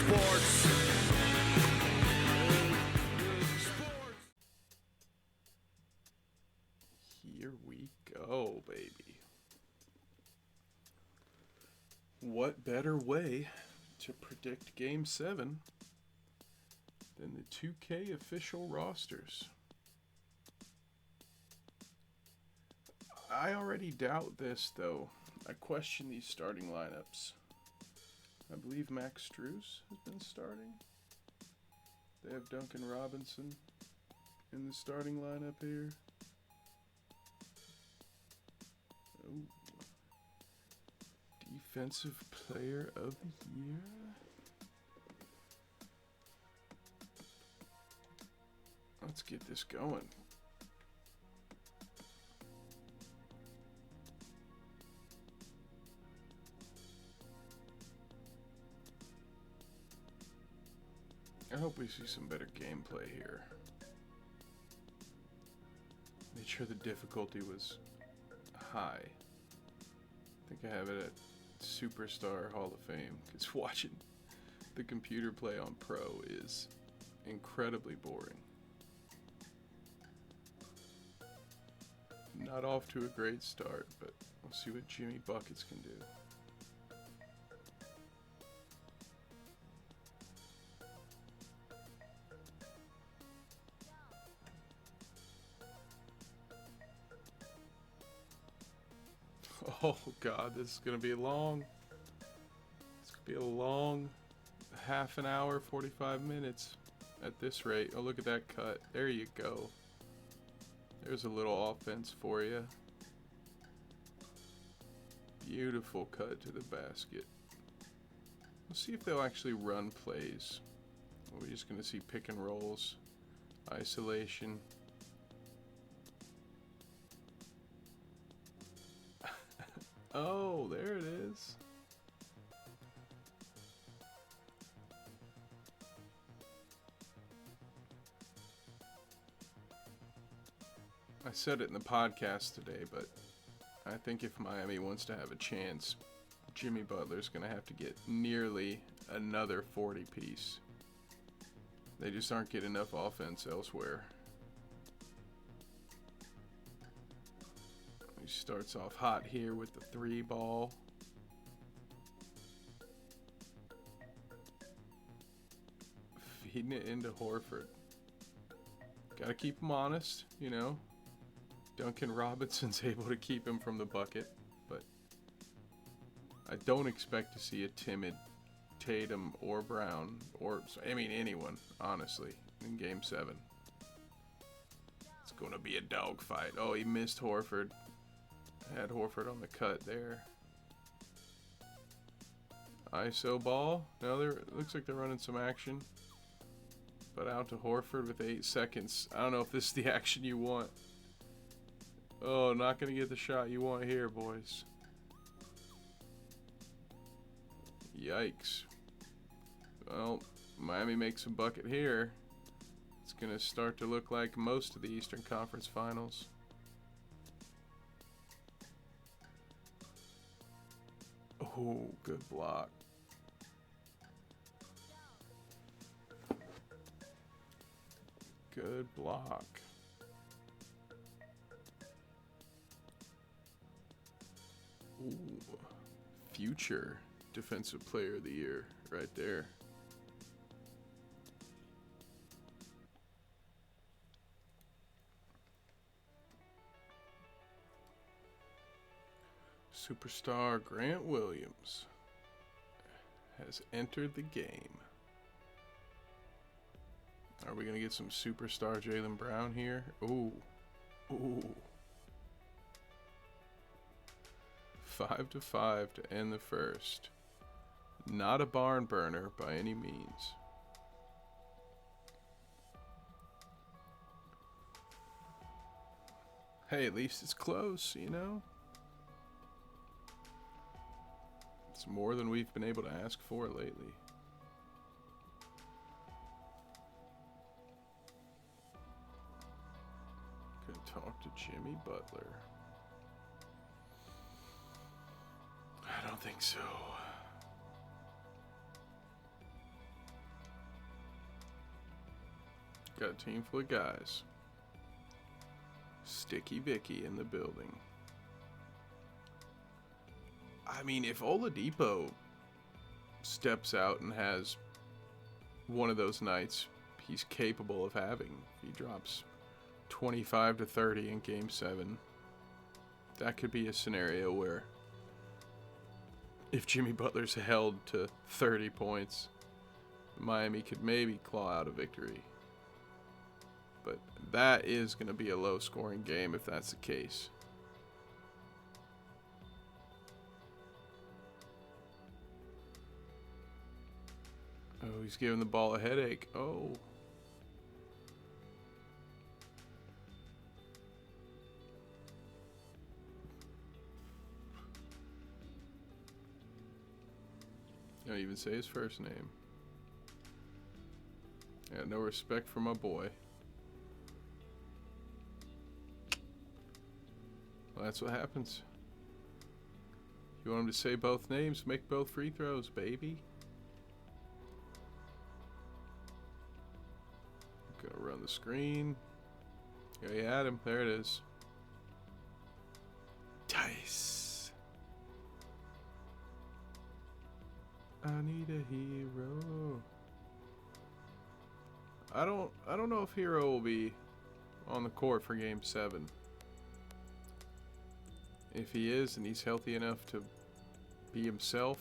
sports. Here we go, baby. What better way to predict Game 7 than the 2K official rosters? I already doubt this, though. I question these starting lineups. I believe Max Strus has been starting. They have Duncan Robinson in the starting lineup here. Oh. Defensive Player of the Year. Let's get this going. I hope we see some better gameplay here. Made sure the difficulty was high. I think I have it at Superstar Hall of Fame, because watching the computer play on Pro is incredibly boring. Not off to a great start, but we'll see what Jimmy Buckets can do. Oh God, this is gonna be long. It's gonna be a long half an hour, 45 minutes at this rate. Oh, look at that cut. There you go. There's a little offense for you. Beautiful cut to the basket. We'll see if they'll actually run plays. We're just gonna see pick and rolls, isolation. Oh, there it is. I said it in the podcast today, but I think if Miami wants to have a chance, Jimmy Butler's going to have to get nearly another 40 piece. They just aren't getting enough offense elsewhere. He starts off hot here with the 3 ball. Feeding it into Horford. Gotta keep him honest, you know. Duncan Robinson's able to keep him from the bucket, but I don't expect to see a timid Tatum or Brown, or, I mean, anyone, honestly, in Game 7. It's gonna be a dogfight. Oh, he missed Horford. Had Horford on the cut there. ISO ball. No, looks like they're running some action. But out to Horford with 8 seconds. I don't know if this is the action you want. Oh, not going to get the shot you want here, boys. Yikes. Well, Miami makes a bucket here. It's going to start to look like most of the Eastern Conference Finals. Oh, good block. Good block. Ooh, future Defensive Player of the Year right there. Superstar Grant Williams has entered the game. Are we going to get some superstar Jaylen Brown here? Ooh. Ooh. 5-5 to end the first. Not a barn burner by any means. Hey, at least it's close, you know? It's more than we've been able to ask for lately. Gonna talk to Jimmy Butler. I don't think so. Got a team full of guys. Sticky Vicky in the building. I mean, if Oladipo steps out and has one of those nights he's capable of having, if he drops 25 to 30 in Game 7, that could be a scenario where if Jimmy Butler's held to 30 points, Miami could maybe claw out a victory. But that is going to be a low-scoring game if that's the case. Oh, he's giving the ball a headache. Oh. Don't even say his first name. Yeah, no respect for my boy. Well, that's what happens. You want him to say both names, make both free throws, baby. Gonna run the screen. Yeah, you had him. There it is. Dice. I need a hero. I don't know if Hero will be on the court for Game 7. If he is and he's healthy enough to be himself,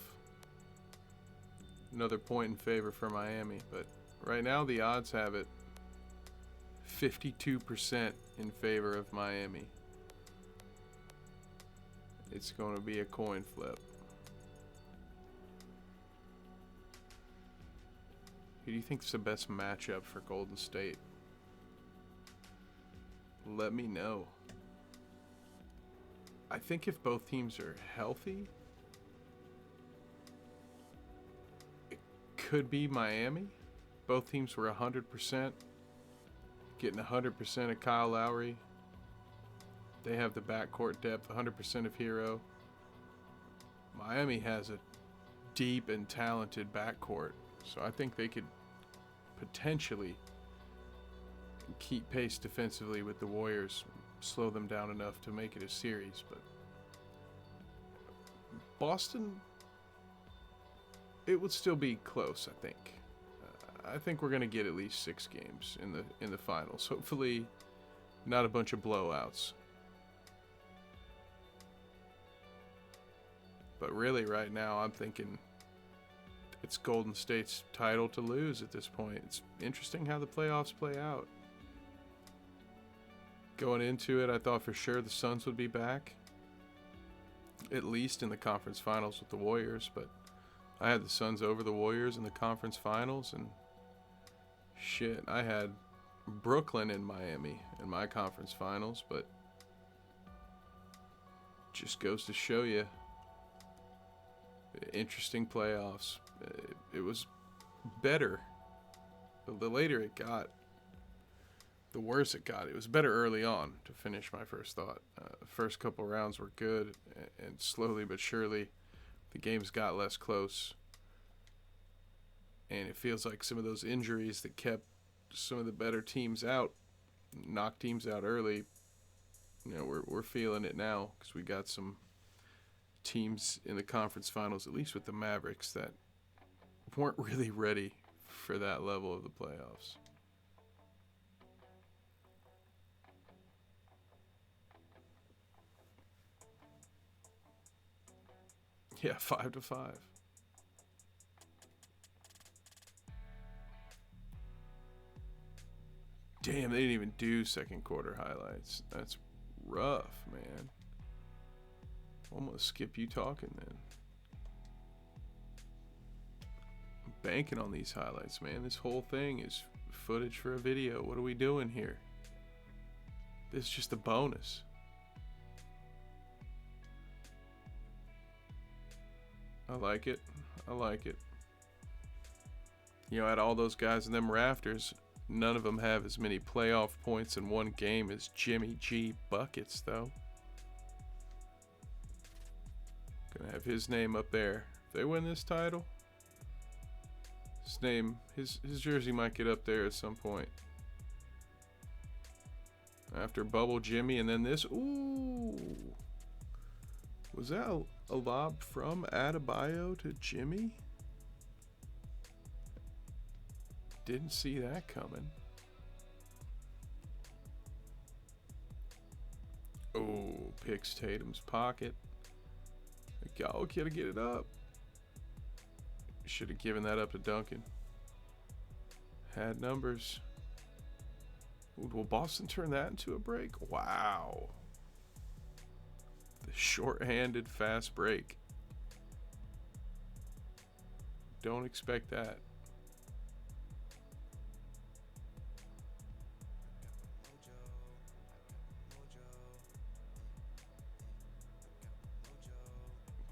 another point in favor for Miami. But right now the odds have it 52% in favor of Miami. It's going to be a coin flip. Who do you think is the best matchup for Golden State? Let me know. I think if both teams are healthy, it could be Miami. Both teams were 100%. Getting 100% of Kyle Lowry. They have the backcourt depth, 100% of Hero. Miami has a deep and talented backcourt, so I think they could potentially keep pace defensively with the Warriors, slow them down enough to make it a series. But Boston, it would still be close, I think. I think we're going to get at least 6 games in the finals. Hopefully not a bunch of blowouts. But really right now I'm thinking it's Golden State's title to lose at this point. It's interesting how the playoffs play out. Going into it, I thought for sure the Suns would be back, at least in the conference finals with the Warriors, but I had the Suns over the Warriors in the conference finals, and shit, I had Brooklyn and Miami in my conference finals, but just goes to show you, interesting playoffs. It was better. The later it got, the worse it got. It was better early on, to finish my first thought. First couple rounds were good, and slowly but surely the games got less close. And it feels like some of those injuries that kept some of the better teams out, knocked teams out early, we're feeling it now, because we got some teams in the conference finals, at least with the Mavericks, that weren't really ready for that level of the playoffs. Yeah, 5-5. Damn, they didn't even do second quarter highlights. That's rough, man. I'm gonna skip you talking then. I'm banking on these highlights, man. This whole thing is footage for a video. What are we doing here? This is just a bonus. I like it. I like it. Out of all those guys in them rafters, none of them have as many playoff points in one game as Jimmy G buckets, though. Gonna have his name up there. If they win this title, his jersey might get up there at some point. After Bubble Jimmy and then this. Ooh. Was that a lob from Adebayo to Jimmy? Didn't see that coming. Oh, picks Tatum's pocket. Oh, gotta get it up. Should have given that up to Duncan. Had numbers. Ooh, will Boston turn that into a break? Wow. The short-handed fast break. Don't expect that.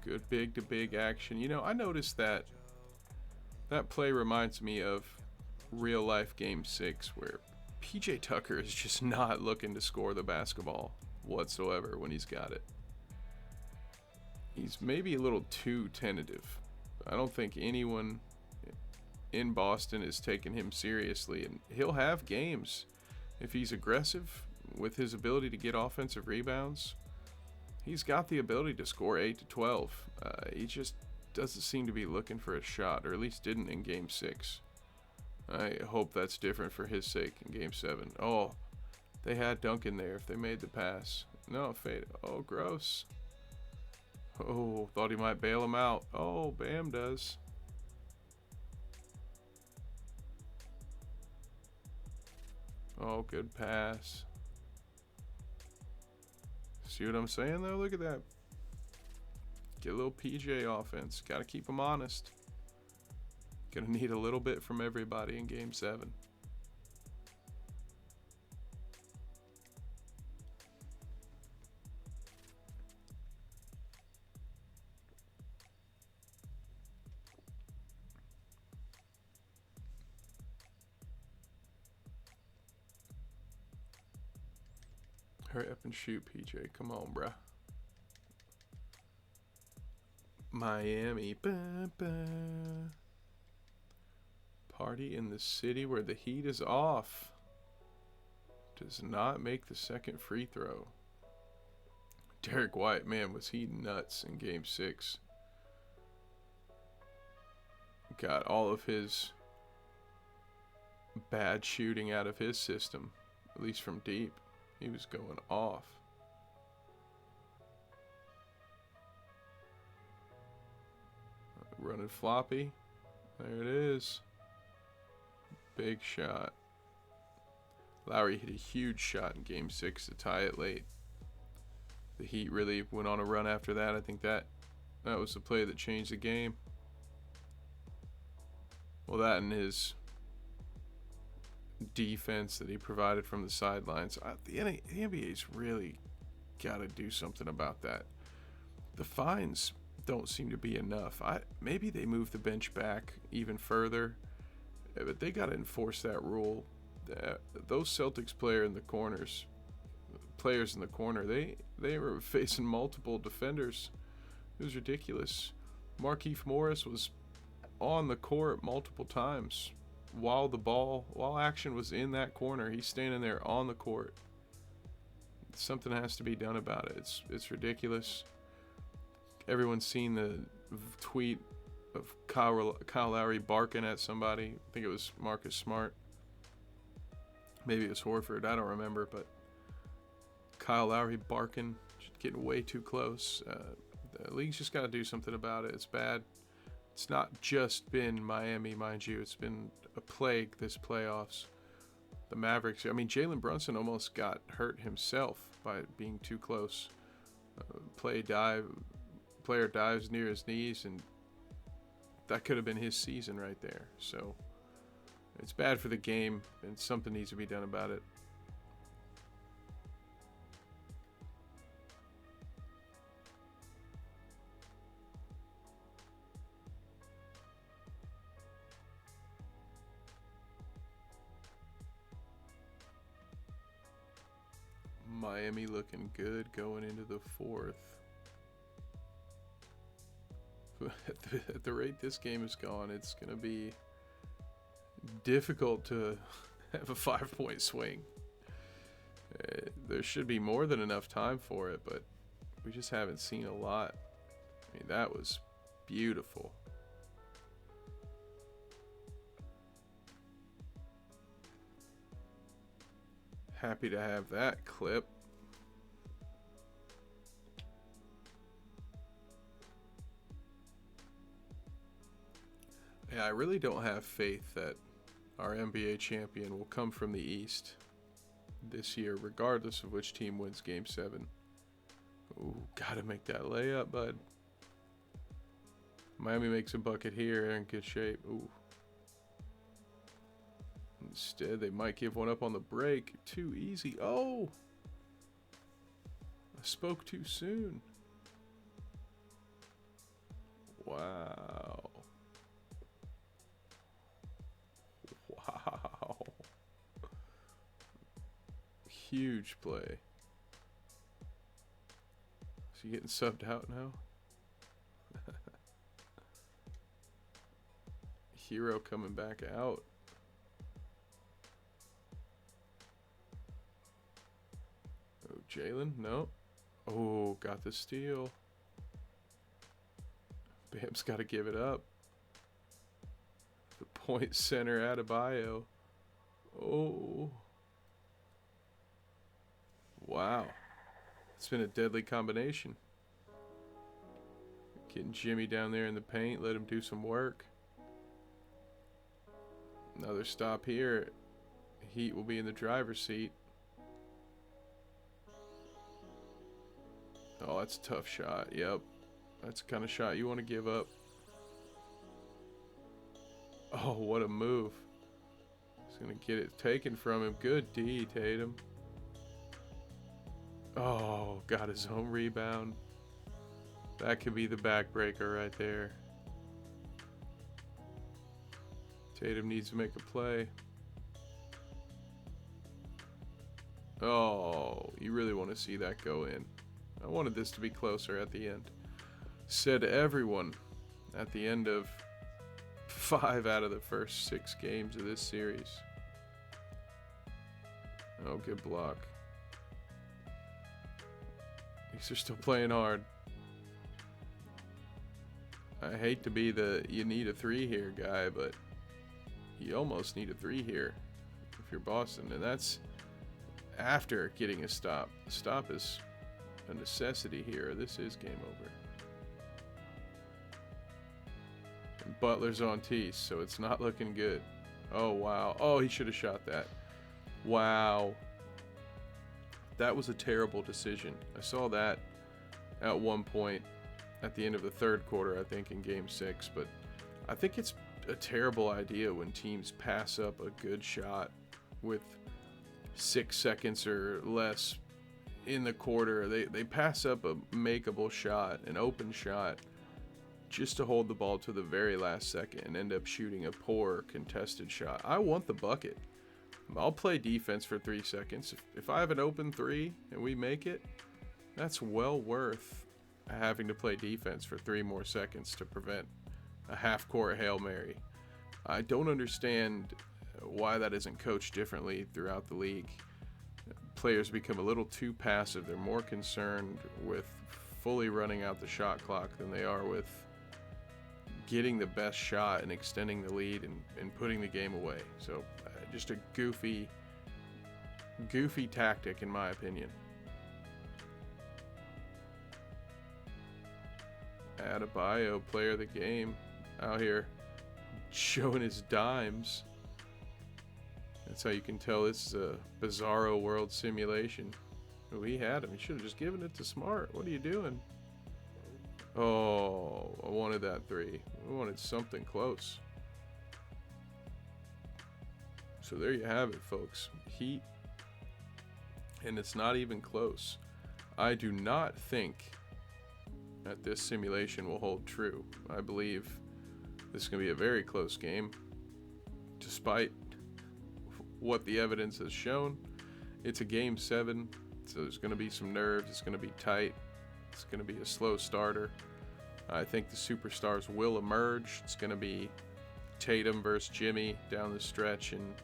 Good big to big action. You know, I noticed that play reminds me of real life game 6 where PJ Tucker is just not looking to score the basketball whatsoever when he's got it. He's maybe a little too tentative. I don't think anyone in Boston is taking him seriously, and he'll have games if he's aggressive with his ability to get offensive rebounds. He's got the ability to score 8 to 12. He just doesn't seem to be looking for a shot, or at least didn't in Game 6. I hope that's different for his sake in Game 7. Oh, they had Duncan there if they made the pass. No, fade. Oh, gross. Oh, thought he might bail him out. Oh, Bam does. Oh, good pass. See what I'm saying, though? Look at that. Get a little PJ offense. Got to keep them honest. Gonna need a little bit from everybody in Game 7. Hurry up and shoot, PJ. Come on, bruh. Miami. Ba, ba. Party in the city where the heat is off. Does not make the second free throw. Derek White, man, was he nuts in Game 6. Got all of his bad shooting out of his system, at least from deep. He was going off. Running floppy. There it is. Big shot. Lowry hit a huge shot in Game 6 to tie it late. The Heat really went on a run after that. I think that was the play that changed the game. Well, that and his defense that he provided from the sidelines. The NBA's really got to do something about that. The fines don't seem to be enough. Maybe they move the bench back even further, but they got to enforce that rule. Those Celtics players in the corner, they were facing multiple defenders. It was ridiculous. Markieff Morris was on the court multiple times while action was in that corner. He's standing there on the court. Something has to be done about it. It's ridiculous. Everyone's seen the tweet of Kyle Lowry barking at somebody. I think it was Marcus Smart. Maybe it was Horford. I don't remember, but Kyle Lowry barking, getting way too close. The league's just got to do something about it. It's bad. It's not just been Miami, mind you. It's been a plague this playoffs. The Mavericks, I mean, Jalen Brunson almost got hurt himself by being too close. Player dives near his knees, and that could have been his season right there. So it's bad for the game, and something needs to be done about it. Miami looking good going into the fourth. At the rate this game is going, it's going to be difficult to have a 5-point swing. There should be more than enough time for it, but we just haven't seen a lot. I mean, that was beautiful. Happy to have that clip. Yeah, I really don't have faith that our NBA champion will come from the East this year, regardless of which team wins Game 7. Ooh, gotta make that layup, bud. Miami makes a bucket here. They're in good shape. Ooh. Instead, they might give one up on the break. Too easy. Oh! I spoke too soon. Wow. Wow. Huge play. Is he getting subbed out now? Hero coming back out. Oh, Jalen? No. Oh, got the steal. Bam's got to give it up. The point center Adebayo. Oh. Wow. It's been a deadly combination. Getting Jimmy down there in the paint, let him do some work. Another stop here. Heat will be in the driver's seat. Oh, that's a tough shot. Yep. That's the kind of shot you want to give up. Oh, what a move. He's going to get it taken from him. Good D, Tatum. Oh, got his own rebound. That could be the backbreaker right there. Tatum needs to make a play. Oh, you really want to see that go in. I wanted this to be closer at the end. Said everyone at the end of 5 out of the first 6 games of this series. Oh, good block. These are still playing hard. I hate to be the you need a 3 here guy, but you almost need a 3 here if you're Boston, and that's after getting a stop. The stop is a necessity here. This is game over. And Butler's on tees, so it's not looking good. Oh, wow. Oh, he should have shot that. Wow. That was a terrible decision. I saw that at one point at the end of the third quarter, I think, in Game 6. But I think it's a terrible idea when teams pass up a good shot with 6 seconds or less in the quarter. They pass up a makeable shot, an open shot, just to hold the ball to the very last second and end up shooting a poor contested shot. I want the bucket. I'll play defense for 3 seconds. If I have an open 3 and we make it, that's well worth having to play defense for 3 more seconds to prevent a half-court Hail Mary. I don't understand why that isn't coached differently throughout the league. Players become a little too passive. They're more concerned with fully running out the shot clock than they are with getting the best shot and extending the lead and putting the game away. So just a goofy tactic in my opinion. Adebayo, player of the game, out here showing his dimes. That's how you can tell this is a bizarro world simulation. Oh, he had him. He should have just given it to Smart. What are you doing? Oh, I wanted that 3. I wanted something close. So there you have it, folks. Heat. And it's not even close. I do not think that this simulation will hold true. I believe this is going to be a very close game, despite what the evidence has shown. It's a Game 7, so there's going to be some nerves. It's going to be tight. It's going to be a slow starter. I think the superstars will emerge. It's going to be Tatum versus Jimmy down the stretch, and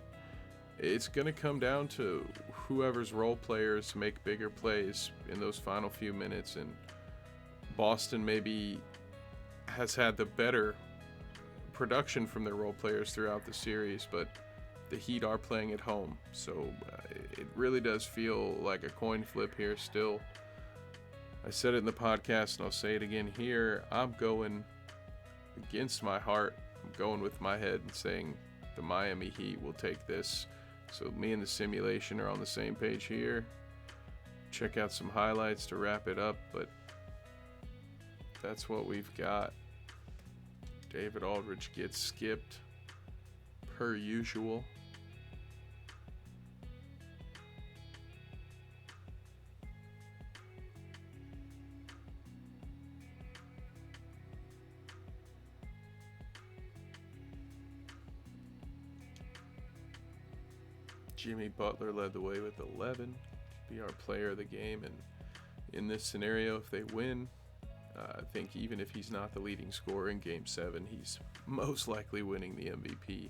it's going to come down to whoever's role players make bigger plays in those final few minutes, and Boston maybe has had the better production from their role players throughout the series, but the Heat are playing at home, so it really does feel like a coin flip here still. I said it in the podcast and I'll say it again here. I'm going against my heart. I'm going with my head and saying the Miami Heat will take this. So me and the simulation are on the same page here. Check out some highlights to wrap it up, but that's what we've got. David Aldridge gets skipped per usual. Jimmy Butler led the way with 11. Be our player of the game, and in this scenario, if they win, I think even if he's not the leading scorer in Game 7, he's most likely winning the MVP.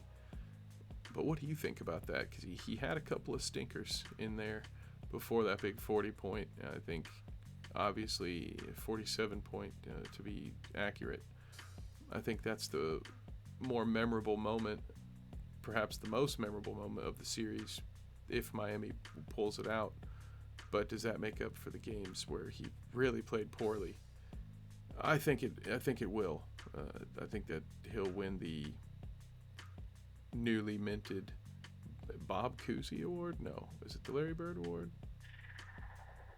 But what do you think about that? Because he had a couple of stinkers in there before that big 40-point. I think, obviously, 47-point to be accurate. I think that's the more memorable moment, perhaps the most memorable moment of the series if Miami pulls it out. But does that make up for the games where he really played poorly? I think it will. I think that he'll win the newly minted Bob Cousy Award. No, is it the Larry Bird Award?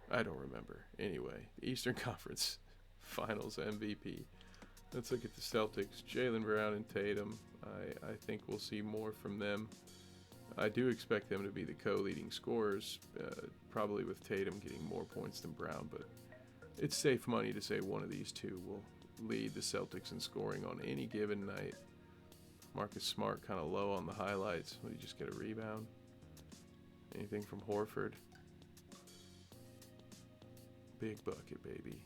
I don't remember. Anyway, Eastern Conference Finals MVP. Let's look at the Celtics. Jaylen Brown and Tatum. I think we'll see more from them. I do expect them to be the co-leading scorers, probably with Tatum getting more points than Brown, but it's safe money to say one of these two will lead the Celtics in scoring on any given night. Marcus Smart kind of low on the highlights. Will he just get a rebound? Anything from Horford? Big bucket, baby.